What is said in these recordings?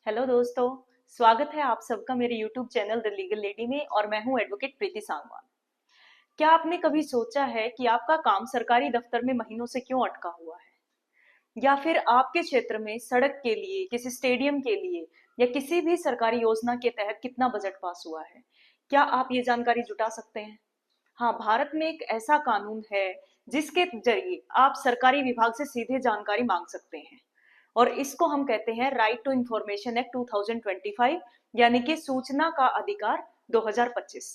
Hello दोस्तों। स्वागत है आप सबका मेरे YouTube channel the legal lady में और मैं हूं एडवोकेट प्रीति सांगवान। क्या आपने कभी सोचा है कि आपका काम सरकारी दफ्तर में महीनों से क्यों अटका हुआ है, या फिर आपके क्षेत्र में सड़क के लिए, किसी स्टेडियम के लिए या किसी भी सरकारी योजना के तहत कितना बजट पास हुआ है? क्या आप ये जानकारी जुटा सकते हैं? हाँ, भारत में एक ऐसा कानून है जिसके जरिए आप सरकारी विभाग से सीधे जानकारी मांग सकते हैं, और इसको हम कहते हैं राइट टू इंफॉर्मेशन एक्ट 2025, यानी कि सूचना का अधिकार 2025।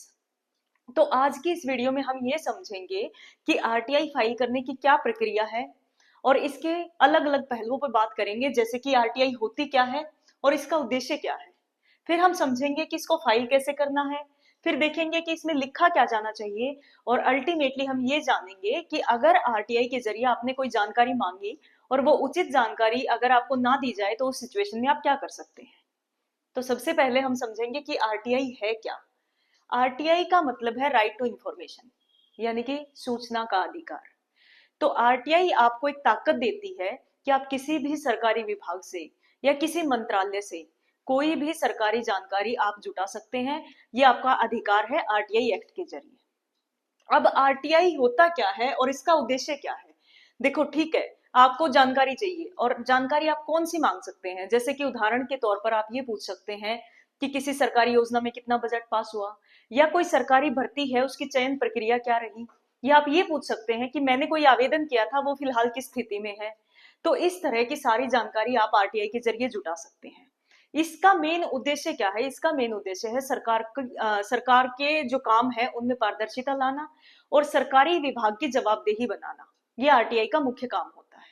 तो आज की इस वीडियो में हम ये समझेंगे कि आरटीआई फाइल करने की क्या प्रक्रिया है, और इसके अलग अलग पहलुओं पर बात करेंगे, जैसे कि आरटीआई होती क्या है और इसका उद्देश्य क्या है। फिर हम समझेंगे कि इसको फाइल कैसे करना है। फिर देखेंगे कि इसमें लिखा क्या जाना चाहिए, और अल्टीमेटली हम ये जानेंगे कि अगर आरटीआई के जरिए आपने कोई जानकारी मांगी और वो उचित जानकारी अगर आपको ना दी जाए तो उस सिचुएशन में आप क्या कर सकते हैं। तो सबसे पहले हम समझेंगे कि आरटीआई है क्या। आरटीआई का मतलब है राइट टू इंफॉर्मेशन, यानी कि सूचना का अधिकार। तो आरटीआई आपको एक ताकत देती है कि आप किसी भी सरकारी विभाग से या किसी मंत्रालय से कोई भी सरकारी जानकारी आप जुटा सकते हैं। ये आपका अधिकार है आरटीआई एक्ट के जरिए। अब आरटीआई होता क्या है और इसका उद्देश्य क्या है? देखो, ठीक है, आपको जानकारी चाहिए और जानकारी आप कौन सी मांग सकते हैं, जैसे कि उदाहरण के तौर पर आप ये पूछ सकते हैं कि किसी सरकारी योजना में कितना बजट पास हुआ, या कोई सरकारी भर्ती है उसकी चयन प्रक्रिया क्या रही, या आप ये पूछ सकते हैं कि मैंने कोई आवेदन किया था वो फिलहाल किस स्थिति में है। तो इस तरह की सारी जानकारी आप आरटीआई के जरिए जुटा सकते हैं। इसका मेन उद्देश्य क्या है? इसका मेन उद्देश्य है सरकार के जो काम है उनमें पारदर्शिता लाना और सरकारी विभाग की जवाबदेही बनाना। ये आरटीआई का मुख्य काम होता है।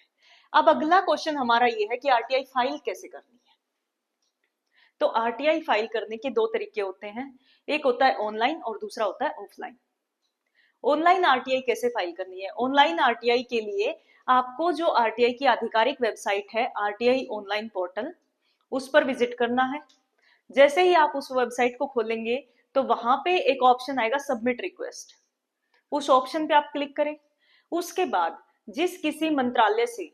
अब अगला क्वेश्चन हमारा ये है कि आरटीआई फाइल कैसे करनी है। तो आरटीआई फाइल करने के दो तरीके होते हैं, एक होता है ऑनलाइन और दूसरा होता है ऑफलाइन। ऑनलाइन आरटीआई कैसे फाइल करनी है? ऑनलाइन आरटीआई के लिए आपको जो आरटीआई की आधिकारिक वेबसाइट है आरटीआई ऑनलाइन पोर्टल, उस पर विजिट करना है। जैसे ही आप उस वेबसाइट को खोलेंगे तो वहां पे एक ऑप्शन आएगा सबमिट रिक्वेस्ट। उस ऑप्शन पे आप क्लिक करें। उसके बाद जिस किसी मंत्रालय से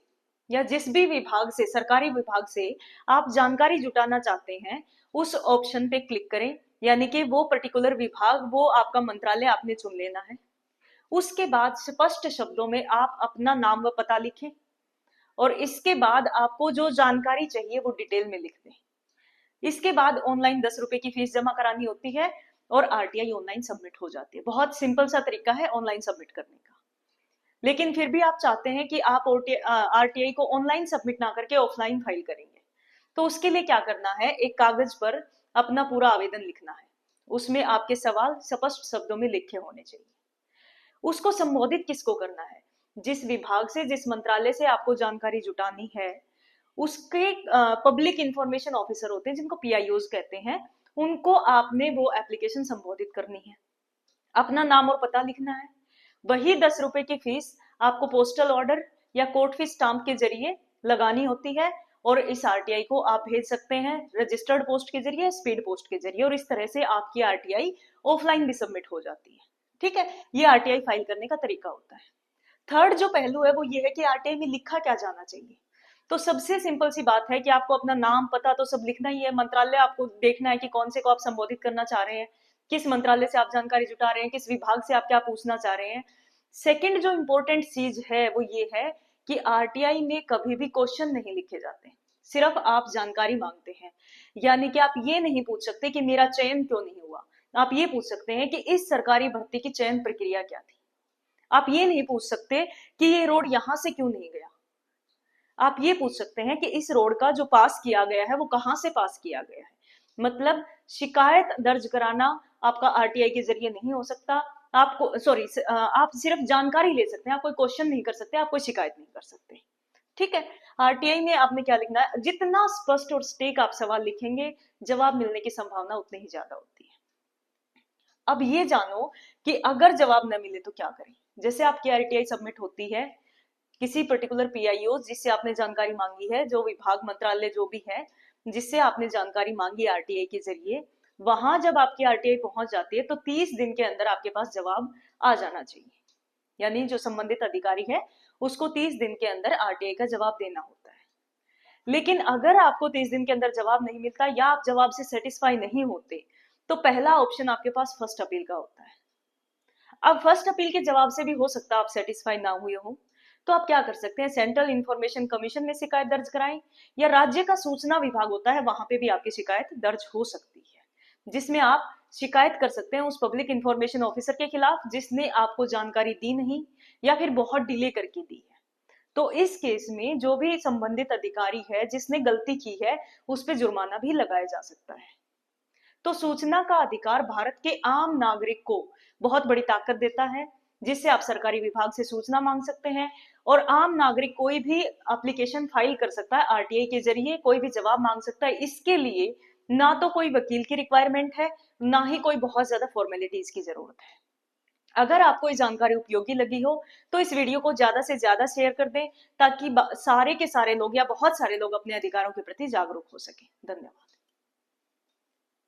या जिस भी विभाग से, सरकारी विभाग से आप जानकारी जुटाना चाहते हैं, उस ऑप्शन पे क्लिक करें। यानी कि वो पर्टिकुलर विभाग, वो आपका मंत्रालय आपने चुन लेना है। उसके बाद स्पष्ट शब्दों में आप अपना नाम व पता लिखें, और इसके बाद आपको जो जानकारी चाहिए वो डिटेल में लिख दें। इसके बाद ऑनलाइन 10 रुपए की फीस जमा करानी होती है और आरटीआई ऑनलाइन सबमिट हो जाती है। बहुत सिंपल सा तरीका है ऑनलाइन सबमिट करने का। लेकिन फिर भी आप चाहते हैं कि आप आरटीआई को ऑनलाइन सबमिट ना करके ऑफलाइन फाइल करेंगे, तो उसके लिए क्या करना है? एक कागज पर अपना पूरा आवेदन लिखना है। उसमें आपके सवाल स्पष्ट शब्दों में लिखे होने चाहिए। उसको संबोधित किसको करना है? जिस विभाग से, जिस मंत्रालय से आपको जानकारी जुटानी है, उसके पब्लिक इंफॉर्मेशन ऑफिसर होते हैं जिनको पीआईओज कहते हैं, उनको आपने वो एप्लीकेशन संबोधित करनी है। अपना नाम और पता लिखना है। वही 10 रुपए की फीस आपको पोस्टल ऑर्डर या कोर्ट फीस स्टाम्प के जरिए लगानी होती है, और इस आरटीआई को आप भेज सकते हैं रजिस्टर्ड पोस्ट के जरिए, स्पीड पोस्ट के जरिए, और इस तरह से आपकी आरटीआई ऑफलाइन भी सबमिट हो जाती है। ठीक है, ये आरटीआई फाइल करने का तरीका होता है। थर्ड जो पहलू है वो ये है कि आरटीआई में लिखा क्या जाना चाहिए। तो सबसे सिंपल सी बात है कि आपको अपना नाम पता तो सब लिखना ही है। मंत्रालय आपको देखना है कि कौन से को आप संबोधित करना चाह रहे हैं, किस मंत्रालय से आप जानकारी जुटा रहे हैं, किस विभाग से आप क्या पूछना चाह रहे हैं। सेकंड जो इंपॉर्टेंट चीज है वो ये है कि आरटीआई में कभी भी क्वेश्चन नहीं लिखे जाते, सिर्फ आप जानकारी मांगते हैं। यानी कि आप ये नहीं पूछ सकते कि मेरा चयन क्यों नहीं हुआ, आप ये पूछ सकते हैं कि इस सरकारी भर्ती की चयन प्रक्रिया क्या थी। आप ये नहीं पूछ सकते कि ये रोड यहां से क्यों नहीं गया। आप ये पूछ सकते हैं कि इस रोड का जो पास किया गया है वो कहां से पास किया गया है। मतलब शिकायत दर्ज कराना आपका आरटीआई के जरिए नहीं हो सकता। आपको सॉरी, आप सिर्फ जानकारी ले सकते हैं, आप कोई क्वेश्चन नहीं कर सकते, आप कोई शिकायत नहीं कर सकते। ठीक है, आरटीआई में आपने क्या लिखना है? जितना स्पष्ट और सटीक आप सवाल लिखेंगे, जवाब मिलने की संभावना उतनी ही ज्यादा होती है। अब ये जानो कि अगर जवाब न मिले तो क्या करें। जैसे आपकी आरटीआई सबमिट होती है, किसी पर्टिकुलर पीआईओ जिससे आपने जानकारी मांगी है, जो विभाग, मंत्रालय जो भी है जिससे आपने जानकारी मांगी आरटीआई के जरिए, वहां जब आपकी आरटीआई पहुंच जाती है तो 30 दिन के अंदर आपके पास जवाब आ जाना चाहिए। यानी जो संबंधित अधिकारी है उसको 30 दिन के अंदर आरटीआई का जवाब देना होता है। लेकिन अगर आपको 30 दिन के अंदर जवाब नहीं मिलता या आप जवाब से सेटिस्फाई नहीं होते, तो पहला ऑप्शन आपके पास फर्स्ट अपील का होता है। अब फर्स्ट अपील के जवाब से भी हो सकता है आप सेटिस्फाई ना हुए हो, तो आप क्या कर सकते हैं, सेंट्रल इंफॉर्मेशन कमीशन में शिकायत दर्ज कराएं, या राज्य का सूचना विभाग होता है, वहां पे भी आपकी शिकायत दर्ज हो सकती है, जिसमें आप शिकायत कर सकते हैं उस पब्लिक इंफॉर्मेशन ऑफिसर के खिलाफ जिसने आपको जानकारी दी नहीं या फिर बहुत डिले करके दी है। तो इस केस में जो भी संबंधित अधिकारी है जिसने गलती की है, उस पर जुर्माना भी लगाया जा सकता है। तो सूचना का अधिकार भारत के आम नागरिक को बहुत बड़ी ताकत देता है, जिससे आप सरकारी विभाग से सूचना मांग सकते हैं, और आम नागरिक कोई भी एप्लीकेशन फाइल कर सकता है, आरटीआई के जरिए कोई भी जवाब मांग सकता है। इसके लिए ना तो कोई वकील की रिक्वायरमेंट है, ना ही कोई बहुत ज्यादा फॉर्मेलिटीज की जरूरत है। अगर आपको ये जानकारी उपयोगी लगी हो तो इस वीडियो को ज्यादा से ज्यादा शेयर कर दें, ताकि सारे के सारे लोग या बहुत सारे लोग अपने अधिकारों के प्रति जागरूक हो सके। धन्यवाद।